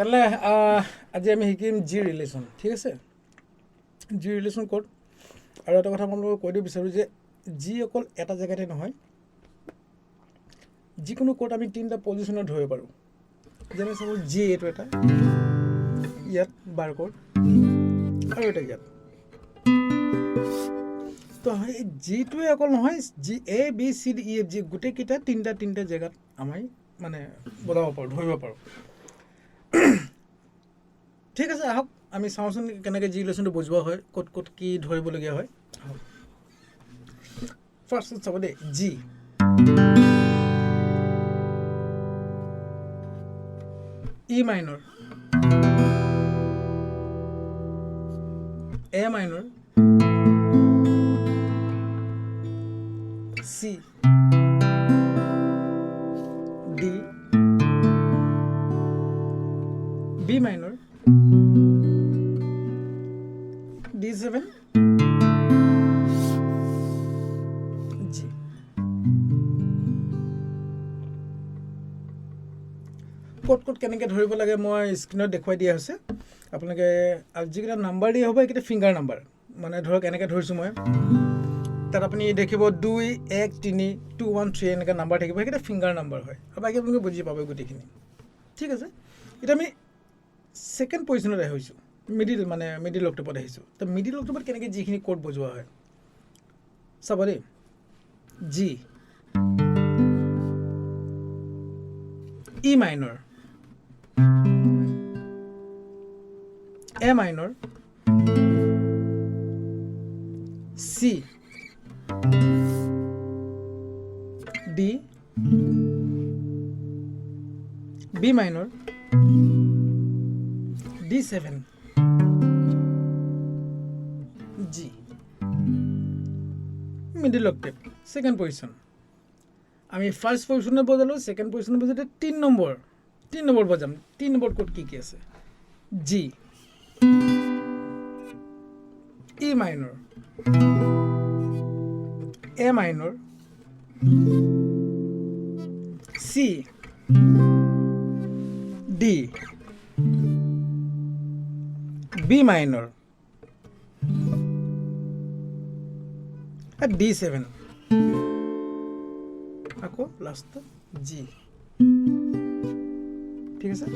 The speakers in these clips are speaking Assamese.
তাহলে আজি আমি শিকিম জি ৰিলেশ্যন ঠিক আছে জি ৰিলেশ্যন ক'ত আৰু এটা কথা মই কৈ দিব বিচাৰোঁ যে জি অকল এটা জেগাতে নহয় যিকোনো ক'ত আমি তিনিটা পজিশ্যনত ধৰিব পাৰোঁ যেনে চাপ'জ জি এইটো এটা ইয়াত বাৰ ক'ড আৰু এটা ইয়াত তো এই জিটোৱে অকল নহয় G A B C D E F G গোটেইকেইটা তিনিটা জেগাত আমি মানে বজাব পাৰোঁ ধৰিব পাৰোঁ ঠিক আছে আহক আমি চাওঁচোন কেনেকৈ জি ৰিলেশ্যনটো বুজোৱা হয় ক'ত ক'ত কি ধৰিবলগীয়া হয় ফাৰ্ষ্ট চাব দেই G E minor A minor C D B minor D7 G ক'ত ক'ত কেনেকৈ ধৰিব লাগে মই স্ক্ৰীনত দেখুৱাই দিয়া হৈছে আপোনালোকে যিকেইটা নাম্বাৰ দিয়া হ'ব এইকেইটা ফিংগাৰ নাম্বাৰ মানে ধৰক এনেকৈ ধৰিছোঁ মই তাত আপুনি দেখিব 2 1 3 2 1 3 এনেকৈ নাম্বাৰ থাকিব সেইকেইটা ফিংগাৰ নাম্বাৰ হয় আৰু বাকী আপোনালোকে বুজি পাব গোটেইখিনি ঠিক আছে এতিয়া আমি ছেকেণ্ড পজিশ্যনত আহিছোঁ মিডিল অক্টোবৰত আহিছোঁ তো মিডিল অক্টোবৰত কেনেকৈ যিখিনি ক'ড বজোৱা হয় চাব দেই G E minor A minor C D B minor D7 G middle octave second position আমি ফাৰ্ষ্ট পজিশ্যনত বজালোঁ ছেকেণ্ড পজিশ্যনত বজাওঁতে 3 নম্বৰ বজাম 3 নম্বৰ ক'ত কি আছে G E minor A minor C D B minor D7 আকৌ লাষ্ট জি ঠিক আছে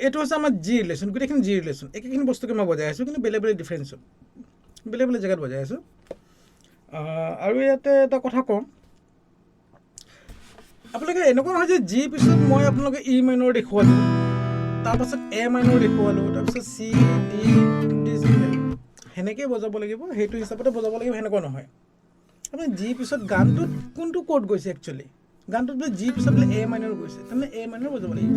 এইটো হৈছে আমাৰ জি ৰিলেশ্যন গোটেইখিনি জি ৰিলেশ্যন একেখিনি বস্তুকে মই বজাই আছোঁ কিন্তু বেলেগ ডিফাৰেঞ্চত বেলেগ জেগাত বজাই আছোঁ আৰু ইয়াতে এটা কথা কওঁ আপোনালোকে এনেকুৱা নহয় যে জি পিছত মই আপোনালোকে ই মাইনৰ দেখুৱালোঁ তাৰপাছত এ মাইনৰ দেখুৱালোঁ তাৰপিছত চি ডি সেনেকৈ বজাব লাগিব সেইটো হিচাপতে বজাব লাগিব সেনেকুৱা নহয় আপুনি জি পিছত গানটোত কোনটো ক'ড গৈছে একচুৱেলি গানটোত বোলে জি পিছত বোলে এ মাইনৰ গৈছে তাৰমানে এ মাইনৰ বজাব লাগিব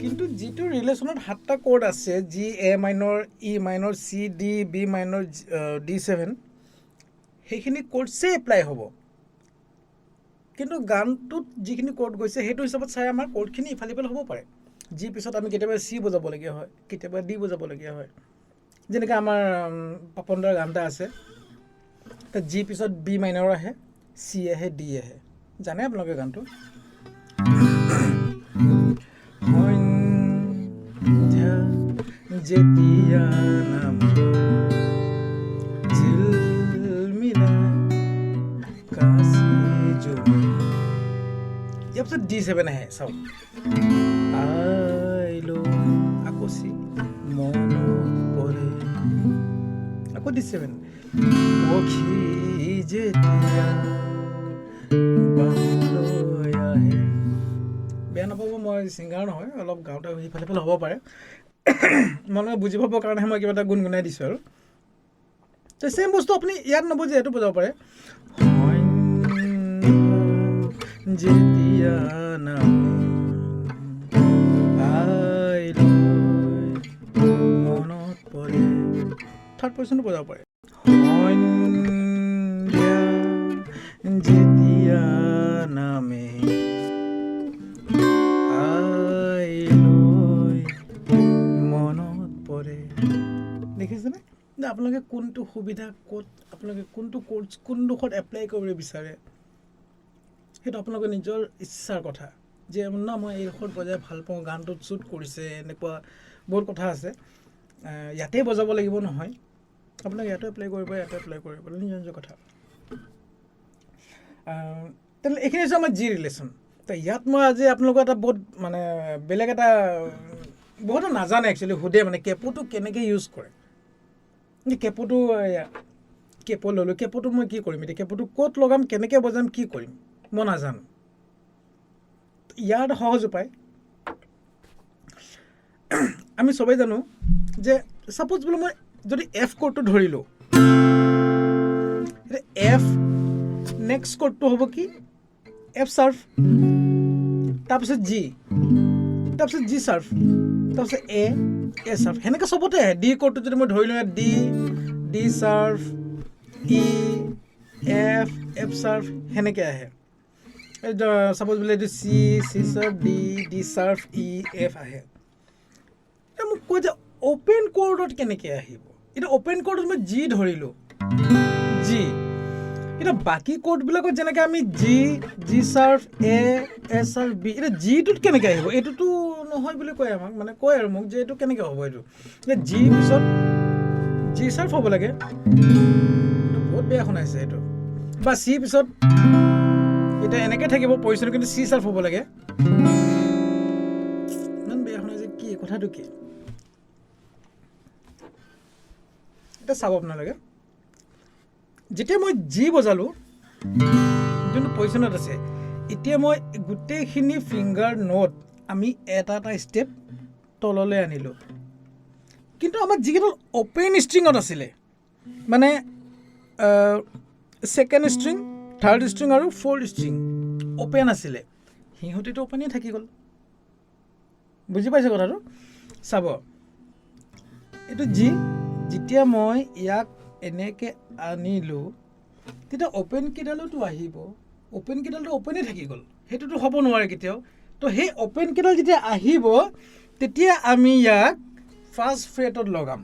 কিন্তু যিটো ৰিলেশ্যনত 7টা ক'ড আছে G A minor E minor C D B minor D7 সেইখিনি ক'ডছে এপ্লাই হ'ব কিন্তু গানটোত যিখিনি ক'ড গৈছে সেইটো হিচাপত চাই আমাৰ ক'ডখিনি ইফালে হ'ব পাৰে জি পিছত আমি কেতিয়াবা চি বজাবলগীয়া হয় কেতিয়াবা ডি বজাবলগীয়া হয় যেনেকৈ আমাৰ পাপনদাৰ গান এটা আছে তাত জি পিছত বি মাইনৰ আহে চি আহে ডি আহে জানে আপোনালোকে গানটো যেতিয়া নাম ইয়াৰ পিছত D7 আহে চাওক আকৌ চি মনত পৰে আকৌ D7 পক্ষী যেতিয়া বাহুলৈ আহে বেয়া নাপাব মই ছিংগাৰ নহয় অলপ গাওঁতে সিফালে হ'ব পাৰে মানুহে বুজি পাবৰ কাৰণেহে মই কিবা এটা গুণগুণাই দিছোঁ আৰু তো ছেইম বস্তু আপুনি ইয়াত নবজায় এইটো বজাব পাৰে যেতিয়া মনত পৰে থাৰ্ড পজিশ্যনটো বজাব পাৰে যেতিয়া নামে মনত পৰে দেখিছেনে আপোনালোকে কোনটো সুবিধা ক'ত আপোনালোকে কোনটো কোডছ কোনডোখৰত এপ্লাই কৰিব বিচাৰে সেইটো আপোনালোকৰ নিজৰ ইচ্ছাৰ কথা যে না মই এই ডোখৰত বজাই ভাল পাওঁ, গানটোত শ্বুট কৰিছে, এনেকুৱা বহুত কথা আছে। ইয়াতে বজাব লাগিব নহয়, আপোনাক ইয়াতে এপ্লাই কৰিব, ইয়াতে এপ্লাই কৰিব, নিজৰ নিজৰ কথা। তেনেহ'লে এইখিনি হৈছে আমাৰ জি ৰিলেশ্যন। তো ইয়াত মই আজি আপোনালোকৰ এটা বহুত মানে বেলেগ এটা বহুতো নাজানে একচুৱেলি, সোধে মানে কেপোটো কেনেকৈ ইউজ কৰে। কেপোটো কেপো ল'লোঁ, কেপোটো মই কি কৰিম এতিয়া, কেপোটো ক'ত লগাম, কেনেকৈ বজাম, কি কৰিম মই নাজানো। ইয়াৰ এটা সহজ উপায় আমি চবেই জানো যে ছাপ'জ বোলো মই যদি এফ কৰ্ডটো ধৰিলোঁ, এফ নেক্সট কৰ্ডটো হ'ব কি এফ চাৰ্ফ, তাৰপিছত জি, তাৰপিছত জি চাৰ্ফ, তাৰপিছত এ চাৰ্ফ, সেনেকৈ চবতে আহে। ডি কৰ্ডটো যদি মই ধৰি লওঁ ইয়াত D surf, E F surf, সেনেকৈ আহে। ছাপ'জ বোলে এইটো C surf, D surf, E F আহে। মোক কৈ যে অ'পেন কৰ্ডত কেনেকৈ আহিব। এতিয়া অ'পেন কৰ্ডত মই জি ধৰিলোঁ, জি। এতিয়া বাকী কৰ্ডবিলাকত যেনেকৈ আমি জি চাৰ্ফ, এ চাৰ্ফ, বি, এতিয়া জিটোত কেনেকৈ আহিব, এইটোতো নহয় বুলি কয় আমাক, মানে কয় আৰু মোক যে এইটো কেনেকৈ হ'ব। এইটো এতিয়া জি পিছত জি চাৰ্ফ হ'ব লাগে, বহুত বেয়া শুনাইছে এইটো। বা চি পিছত এতিয়া এনেকৈ থাকিব পজিশ্যন, কিন্তু চি চাৰ্ফ হ'ব লাগে। ইমান বেয়া শুনাইছে কি, কথাটো কি? এতিয়া চাব আপোনালোকে, যেতিয়া মই জি বজালোঁ যোনটো পজিশ্যনত আছে, এতিয়া মই গোটেইখিনি ফিংগাৰ নোট আমি এটা এটা ষ্টেপ তললৈ আনিলোঁ। কিন্তু আমাৰ যিকেইডাল অ'পেন ষ্ট্ৰিঙত আছিলে, মানে ছেকেণ্ড ষ্ট্ৰিং, থাৰ্ড ষ্ট্ৰিং আৰু ফ'ৰ্থ ষ্ট্ৰিং অ'পেন আছিলে, সিহঁতিতো অ'পেনেই থাকি গ'ল। বুজি পাইছে কথাটো? চাব, এইটো জি, যেতিয়া মই ইয়াক এনেকৈ আনিলোঁ, তেতিয়া অ'পেন কেইডালোতো আহিব, অ'পেন কেইডালটো অ'পেনেই থাকি গ'ল, সেইটোতো হ'ব নোৱাৰে কেতিয়াও। তো সেই অ'পেন কেইডাল যেতিয়া আহিব, তেতিয়া আমি ইয়াক ফাৰ্ষ্ট ফ্ৰেটত লগাম।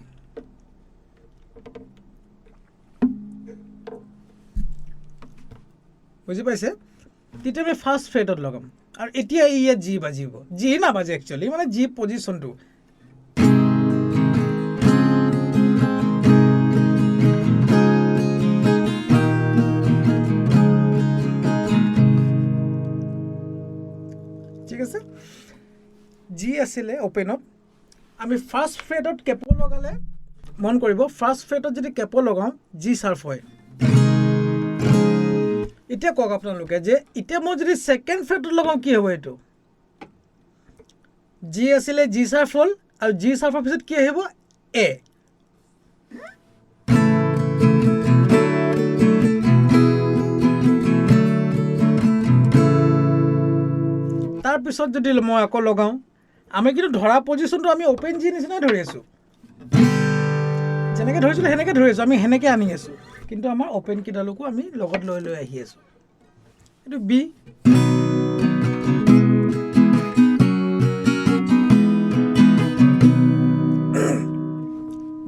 বুজি পাইছে? তেতিয়া আমি ফাৰ্ষ্ট ফ্ৰেটত লগাম। আৰু এতিয়া ইয়াত জি বাজিব, জি নাবাজে একচুৱেলি, মানে জি পজিশ্যনটো। ঠিক আছে, জি আছিলে অ'পেনত, আমি ফাৰ্ষ্ট ফ্ৰেটত কেপো লগালে, মন কৰিব ফাৰ্ষ্ট ফ্ৰেটত যদি কেপো লগাওঁ জি চাৰ্ফ হয়। এতিয়া কওক আপোনালোকে যে এতিয়া মই যদি ছেকেণ্ড ফ্ৰেটত লগাওঁ কি হ'ব। এইটো জি আছিলে, জি চাৰ্ফ হ'ল, আৰু জি চাৰ্ফৰ পিছত কি আহিব, এ। তাৰপিছত যদি মই আকৌ লগাওঁ, আমি কিন্তু ধৰা পজিশ্যনটো আমি অ'পেন জি নিচিনাই ধৰি আছোঁ, যেনেকৈ ধৰিছিলোঁ সেনেকৈ ধৰি আছোঁ, আমি সেনেকৈ আনি আছোঁ, কিন্তু আমাৰ অ'পেন কেইডালকো আমি লগত লৈ লৈ আহি আছোঁ। এইটো বি,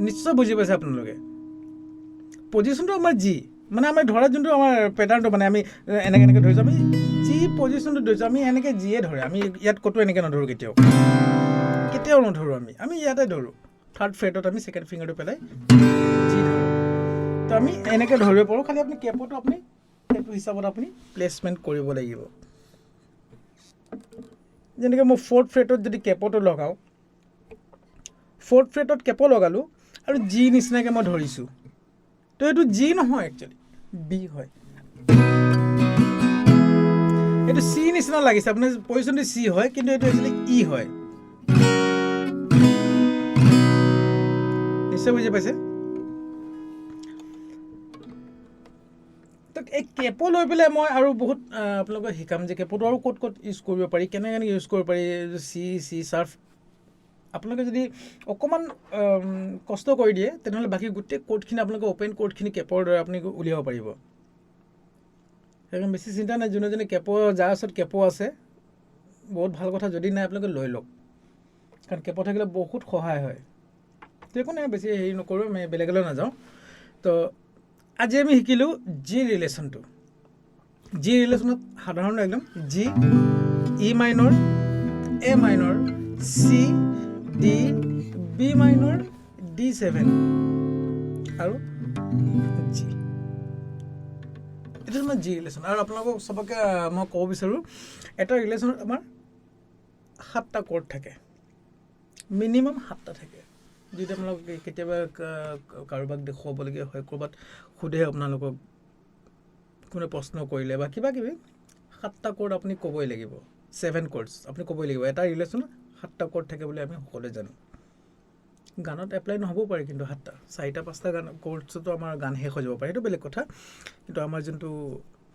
নিশ্চয় বুজি পাইছে আপোনালোকে। পজিশ্যনটো আমাৰ জি, মানে আমি ধৰা যোনটো আমাৰ পেটাৰ্ণটো, মানে আমি এনেকৈ এনেকৈ ধৰিছোঁ, আমি যি পজিশ্যনটো ধৰিছোঁ আমি এনেকৈ জিয়ে ধৰে। আমি ইয়াত ক'তো এনেকৈ নধৰোঁ, কেতিয়াও নধৰোঁ, আমি ইয়াতে ধৰোঁ। থাৰ্ড ফ্ৰেটত আমি ছেকেণ্ড ফিংগাৰটো পেলাই জি ধৰোঁ। তো আমি এনেকৈ ধৰিব পাৰোঁ, খালি আপুনি কেপোটো আপুনি সেইটো হিচাপত আপুনি প্লেচমেণ্ট কৰিব লাগিব। যেনেকৈ মই ফ'ৰ্থ ফ্ৰেটত যদি কেপোটো লগাওঁ, ফ'ৰ্থ ফ্ৰেটত কেপো লগালোঁ আৰু জি নিচিনাকৈ মই ধৰিছোঁ, তো এইটো জি নহয়, একচুৱেলি বি হয়। এইটো চি নিচিনা লাগিছে, আপোনাৰ পজিশ্যনটো চি হয়, কিন্তু এইটো একচুৱেলি ই হয়। নিশ্চয় বুজি পাইছে? তো এই কেপো লৈ পেলাই মই আৰু বহুত আপোনালোকক শিকাম যে কেপোটো আৰু ক'ত ক'ত ইউজ কৰিব পাৰি, কেনেকৈ ইউজ কৰিব পাৰি। চি চাৰ্ফ আপোনালোকে যদি অকণমান কষ্ট কৰি দিয়ে, তেনেহ'লে বাকী গোটেই কোডখিনি আপোনালোকে অ'পেন কোডখিনি কেপৰ দ্বাৰা আপুনি উলিয়াব পাৰিব। সেইকাৰণে বেছি চিন্তা নাই, যোনে কেপো, যাৰ ওচৰত কেপো আছে বহুত ভাল কথা, যদি নাই আপোনালোকে লৈ লওক, কাৰণ কেপো থাকিলে বহুত সহায় হয়। তো একো নাই, বেছি হেৰি নকৰোঁ, আমি বেলেগলৈ নাযাওঁ। তো আজি আমি শিকিলোঁ জি ৰিলেশ্যনটো। জি ৰিলেশ্যনত সাধাৰণ একদম G E minor A minor C D B minor D7 আৰু জি এইটো আমাৰ জি ৰিলেশ্যন আৰু আপোনালোকক চবকে মই ক'ব বিচাৰোঁ এটা ৰিলেশ্যনত আমাৰ 7টা কৰ্ড থাকে মিনিমাম 7টা থাকে যদি আপোনালোক কেতিয়াবা কাৰোবাক দেখুৱাবলগীয়া হয় ক'ৰবাত সোধে আপোনালোকক কোনে প্ৰশ্ন কৰিলে বা কিবা কিবি 7টা কৰ্ড আপুনি ক'বই লাগিব 7 কৰ্ডছ আপুনি ক'বই লাগিব এটা ৰিলেশ্যনত 7টা কৰ্ড থাকে বুলি আমি সকলোৱে জানো গানত এপ্লাই নহ'ব পাৰে কিন্তু 7টা 4টা 5টা গান কৰ্ডছতো আমাৰ গান শেষ হৈ যাব পাৰে সেইটো বেলেগ কথা কিন্তু আমাৰ যোনটো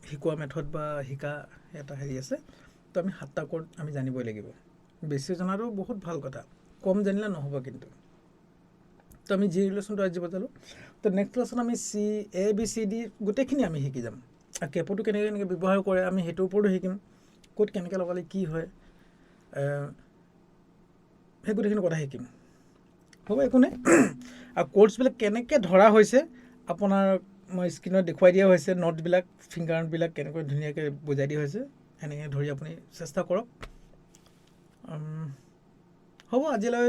শিকোৱা মেথড বা শিকা এটা হেৰি আছে তো আমি 7টা কৰ্ড আমি জানিবই লাগিব বেছি জনাটো বহুত ভাল কথা কম জানিলে নহ'ব কিন্তু তো আমি জি ৰিলেশ্যনটো আজি বজালোঁ তো নেক্সট ক্লাছত আমি চি এ বি চি ডি গোটেইখিনি আমি শিকি যাম আৰু কেপটো কেনেকৈ ব্যৱহাৰ কৰে আমি সেইটোৰ ওপৰতো শিকিম ক'ত কেনেকৈ লগালে কি হয় সেই গোটেইখিনি কথা শিকিম হ'ব একো নাই আৰু কোৰ্চবিলাক কেনেকৈ ধৰা হৈছে আপোনাৰ মই স্ক্ৰীণত দেখুৱাই দিয়া হৈছে নোটবিলাক ফিংগাৰবিলাক কেনেকৈ ধুনীয়াকৈ বুজাই দিয়া হৈছে সেনেকৈ ধৰি আপুনি চেষ্টা কৰক হ'ব আজিলৈ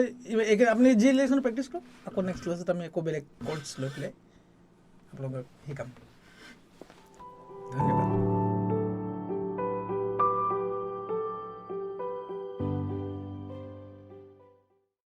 আপুনি জি ৰিলেশ্যন প্ৰেক্টিছ কৰক আকৌ নেক্সট ক্লাছত আমি আকৌ বেলেগ কোৰ্চ লৈ পেলাই আপোনালোকক শিকাম ধন্যবাদ